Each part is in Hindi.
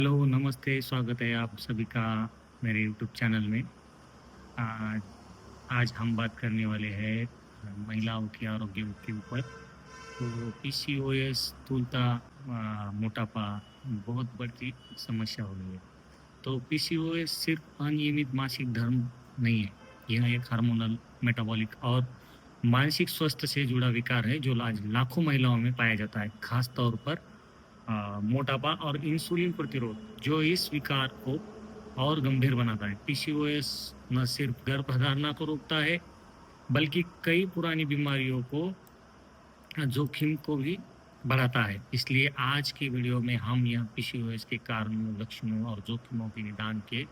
हेलो, नमस्ते, स्वागत है आप सभी का मेरे यूट्यूब चैनल में। आज आज हम बात करने वाले हैं महिलाओं के आरोग्य के ऊपर। तो पीसीओएस, स्थूलता, मोटापा बहुत बड़ी समस्या हो गई है। तो पीसीओएस सिर्फ अनियमित मासिक धर्म नहीं है, यह एक हार्मोनल, मेटाबॉलिक और मानसिक स्वास्थ्य से जुड़ा विकार है जो आज लाखों महिलाओं में पाया जाता है, खास तौर पर मोटापा और इंसुलिन प्रतिरोध जो इस विकार को और गंभीर बनाता है। पीसीओएस न सिर्फ गर्भधारणा को रोकता है, बल्कि कई पुरानी बीमारियों को जोखिम को भी बढ़ाता है। इसलिए आज की वीडियो में हम यह पीसीओएस के कारणों, लक्षणों और जोखिमों के निदान के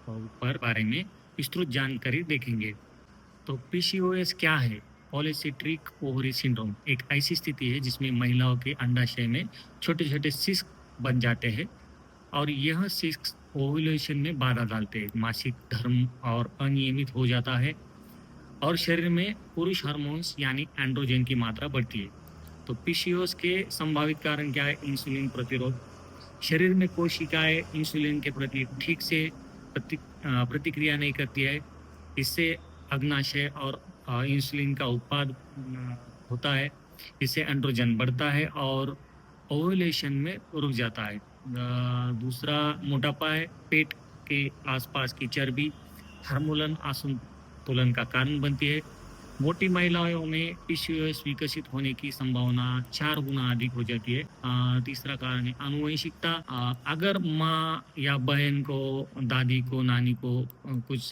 ऊपर बारे में विस्तृत जानकारी देखेंगे। तो पीसीओएस क्या है? पॉलीसिस्टिक ओवरी सिंड्रोम एक ऐसी स्थिति है जिसमें महिलाओं के अंडाशय में छोटे-छोटे सिस्ट बन जाते हैं और यह सिस्ट ओव्यूलेशन में बाधा डालते हैं, मासिक धर्म और अनियमित हो जाता है और शरीर में पुरुष हार्मोन्स यानी एंड्रोजन की मात्रा बढ़ती है। तो पीसीओएस के संभावित कारण क्या है? इंसुलिन प्रतिरोध। शरीर में कोशिकाएं इंसुलिन के प्रति ठीक से प्रतिक्रिया नहीं करती है। इससे अग्नाशय और इंसुलिन का उत्पाद होता है। इससे एंड्रोजन बढ़ता है और ओव्यूलेशन में रुक जाता है। दूसरा मोटापा है। पेट के आसपास की चर्बी हार्मोनल असंतुलन का कारण बनती है। मोटी महिलाओं में पीसीओएस विकसित होने की संभावना 4 गुना अधिक हो जाती है। तीसरा कारण है आनुवंशिकता। अगर माँ या बहन को, दादी को, नानी को कुछ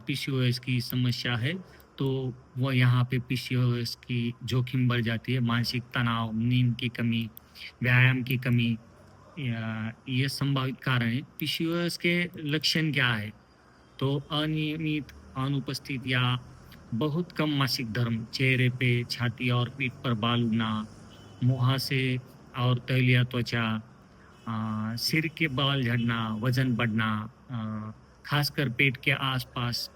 पीसीओएस की समस्या है, तो वह यहाँ पे पीसीओएस की जोखिम बढ़ जाती है। मानसिक तनाव, नींद की कमी, व्यायाम की कमी, ये संभावित कारण है। पीसीओएस के लक्षण क्या है? तो अनियमित, अनुपस्थित या बहुत कम मासिक धर्म, चेहरे पे, छाती और पीठ पर बाल उगना, मुहासे और तैलीय त्वचा, सिर के बाल झड़ना, वजन बढ़ना, खासकर पेट के आसपास,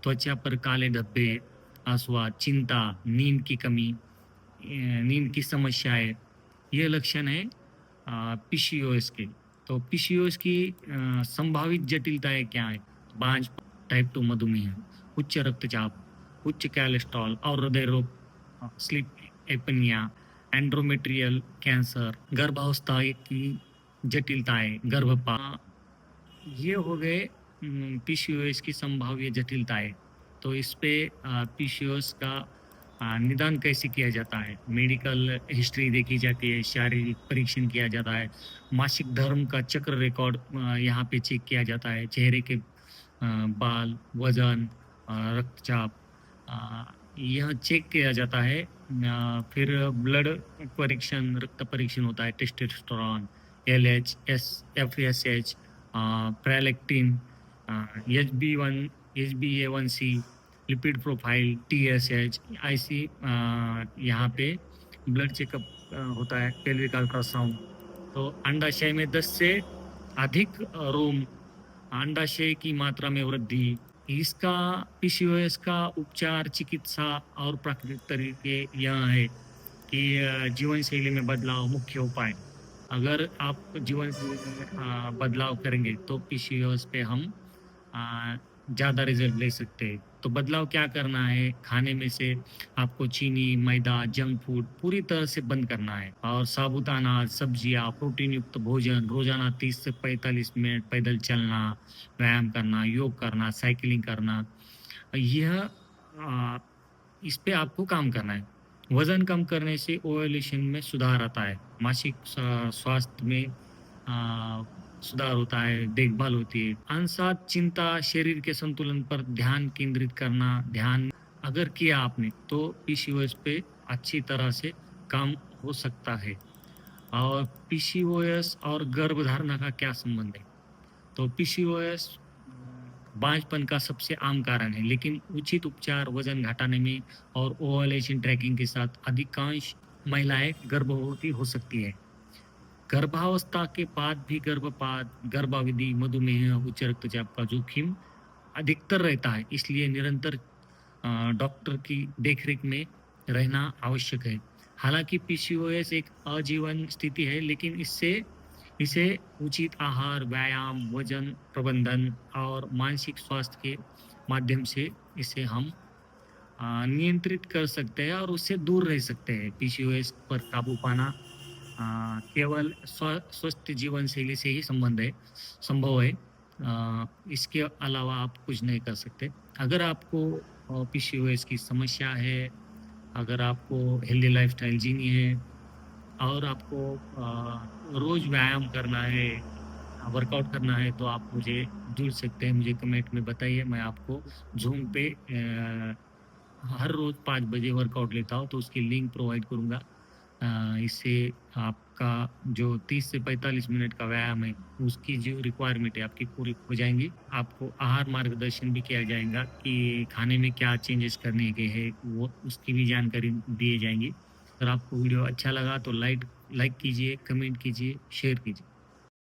त्वचा पर काले धब्बे, आंसुआ, चिंता, नींद की कमी, नींद की समस्याएं, ये लक्षण है पीसीओएस के। तो पीसीओएस की संभावित जटिलताएं क्या है? बांझ, टाइप 2 मधुमेह, उच्च रक्तचाप, उच्च कोलेस्ट्रॉल और हृदय रोग, स्लीप एपनिया, एंड्रोमेट्रियल कैंसर, गर्भावस्था की जटिलताएं, गर्भपात, ये हो गए पीसीओएस की संभाव्य जटिलताएं। तो इस पे पीसीओएस का निदान कैसे किया जाता है? मेडिकल हिस्ट्री देखी जाती है, शारीरिक परीक्षण किया जाता है, मासिक धर्म का चक्र रिकॉर्ड यहाँ पे चेक किया जाता है, चेहरे के बाल, वजन, रक्तचाप, यह चेक किया जाता है। फिर ब्लड परीक्षण, रक्त परीक्षण होता है, टेस्टोस्टेरोन, एलएच, एफएसएच, प्रोलैक्टिन, एचबी1, एचबीए1सी, लिपिड प्रोफाइल, टीएसएच, ऐसी यहाँ पे ब्लड चेकअप होता है, पेल्विक अल्ट्रासाउंड। तो अंडाशय में 10 से अधिक रोम, अंडाशय की मात्रा में वृद्धि, इसका पीसीओएस का उपचार, चिकित्सा और प्राकृतिक तरीके यह है कि जीवन शैली में बदलाव मुख्य उपाय। अगर आप जीवन शैली में बदलाव करेंगे तो पीसीओएस पे हम ज़्यादा रिजल्ट ले सकते हैं। तो बदलाव क्या करना है? खाने में से आपको चीनी, मैदा, जंक फूड पूरी तरह से बंद करना है और साबुत अनाज, सब्जियाँ, प्रोटीन युक्त भोजन, रोजाना 30 से 45 मिनट पैदल चलना, व्यायाम करना, योग करना, साइकिलिंग करना, यह इस पे आपको काम करना है। वजन कम करने से ओवुलेशन में सुधार आता है, मासिक स्वास्थ्य में सुधार होता है, देखभाल होती है। अनसात चिंता, शरीर के संतुलन पर ध्यान केंद्रित करना, ध्यान अगर किया आपने तो पीसीओएस पे अच्छी तरह से काम हो सकता है। और पीसीओएस और गर्भधारणा का क्या संबंध है? तो पीसीओएस बांझपन का सबसे आम कारण है, लेकिन उचित उपचार, वजन घटाने में और ओवुलेशन ट्रैकिंग के साथ अधिकांश महिलाएं गर्भवती हो सकती है। गर्भावस्था के बाद भी गर्भपात, गर्भावधि, मधुमेह, उच्च रक्तचाप का जोखिम अधिकतर रहता है। इसलिए निरंतर डॉक्टर की देखरेख में रहना आवश्यक है। हालांकि पीसीओएस एक आजीवन स्थिति है, लेकिन इसे उचित आहार, व्यायाम, वजन प्रबंधन और मानसिक स्वास्थ्य के माध्यम से इसे हम नियंत्रित कर सकते हैं और उससे दूर रह सकते हैं। पीसीओएस पर काबू पाना केवल स्वस्थ जीवन शैली से ही संभव है। इसके अलावा आप कुछ नहीं कर सकते। अगर आपको पीसीओएस की समस्या है, अगर आपको हेल्दी लाइफ़स्टाइल जीनी है और आपको रोज़ व्यायाम करना है, वर्कआउट करना है, तो आप मुझे जुड़ सकते हैं। मुझे कमेंट में बताइए, मैं आपको ज़ूम पे हर रोज़ 5 बजे वर्कआउट लेता हूँ, तो उसकी लिंक प्रोवाइड करूँगा। इससे आपका जो 30 से 45 मिनट का व्यायाम है, उसकी जो रिक्वायरमेंट है आपकी पूरी हो जाएँगी। आपको आहार मार्गदर्शन भी किया जाएगा कि खाने में क्या चेंजेस करने के हैं, वो उसकी भी जानकारी दिए जाएँगी। अगर आपको वीडियो अच्छा लगा तो लाइक लाइक कीजिए, कमेंट कीजिए, शेयर कीजिए।